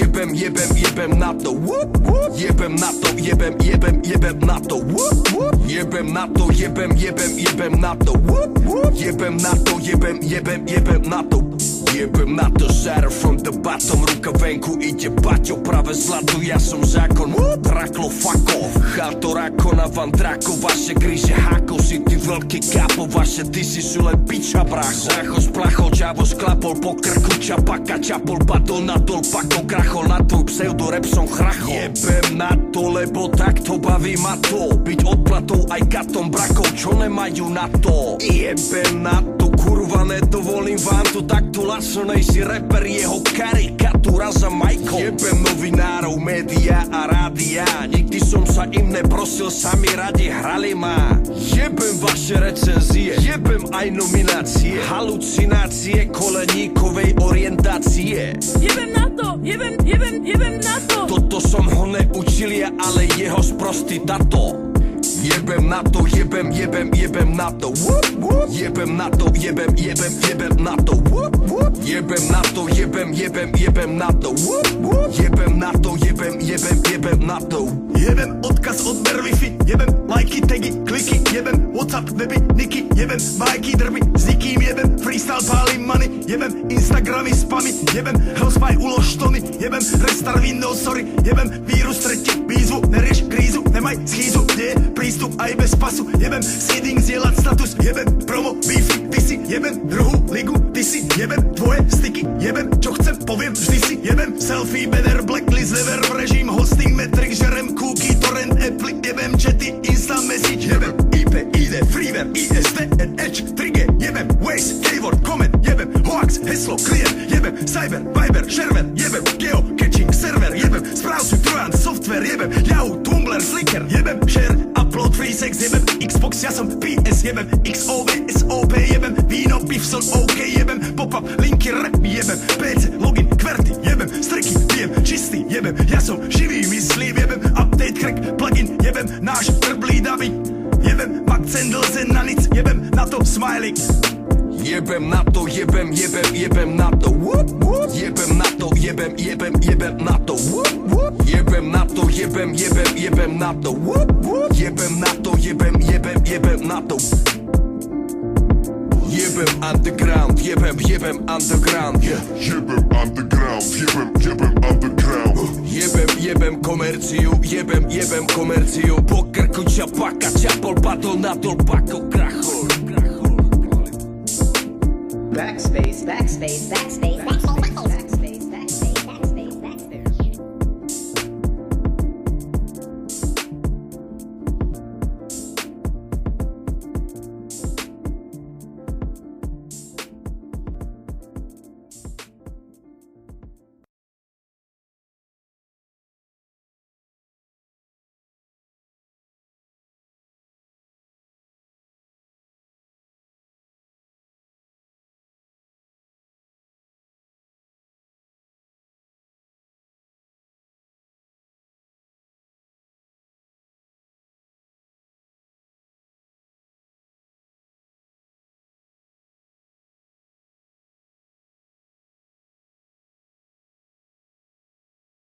jebem na to, jebem na to, jebem na to, jebem na to, jebem na to, jebem na to, jebem na to. Jebem na to, shatter from the bottom. Ruka venku, ide baťo, práve zlato, ja som zákon. Draklo, fuck off. Chátor ako na Van Draco, vaše kríže hákov, si ty veľký kápo, vaše disy sú len piča, bracho. Zácho z plachou, čavo sklapol po krku, čapaka, čapol, padol na dol, pakol, krachol, na tvoj pseudo rap som chrachol. Jebem na to, lebo takto baví ma to, byť odplatou aj katom brakov, čo nemajú na to. Jebem na to, kurva, nedovolím vám to, takto lasonej si reper, jeho karikatúra za Michael. Jebem novinárov, média a rádia, nikdy som sa im neprosil, sami radi hrali ma. Jebem vaše recenzie, jebem aj nominácie, halucinácie koleníkovej orientácie. Jebem na to, jebem na to. Toto som ho neučil ja, ale jeho sprostý tato. Jebem na to, jebem na to, jebem na to, jebem na to, jebem na to, jebem na to, jebem na to, jebem na to. Jebem odkaz, odber Wi-Fi, jebem lajky, tagy, kliky, jebem Whatsapp, weby, niky, jebem bajky, drby, s nikým jebem freestyle, pálim money, jebem Instagramy, spamy, jebem Hellspy, ulož tony, jebem Restar, Windows, sorry, jebem vírus, tretí výzvu, nerieš krízu, nemaj schýzu, kde je prístup aj bez pasu, jebem seeding, zdieľať status, jebem promo, beefy, ty si, jebem druhú ligu, ty si, jebem tvoje sticky, jebem čo chcem, poviem vždy si, jebem selfie, banner, blacklist, never, režim, hosting, metric, žerem cookie, torrent, apple, jebem chaty, insta message, jebem IP, ID, freeware, IST, Edge, trigger, jebem Waze, keyword, comment, jebem hoax, heslo, klient, jebem cyber, viber, shareware, jebem geo, catching, server, jebem správcu, trojan, software, jebem Yahoo, Tumblr, Flickr, jebem share, upload, free sex, jebem Xbox, ja som PS, jebem XOV, SOP, jebem víno, pivson, OK, jebem pop-up, linky, rap, jebem PC, login, kverty, jebem striky, pijem, čistý, jebem ja som živý, myslím, jebem update, crack, plugin, jebem náš trblý davy, jebem Mac Candle, zen na nic, jebem na to smiley. Jebem na to, jebem na to, jebem na to, jebem na to, jebem na to, jebem na to, jebem na to, jebem na to. Jebem underground, jebem underground, jebem underground, jebem underground. Jebem komerciu, jebem komerciu, po krku čapaka, čapol, padol na dol, pakol, krachol. Backspace.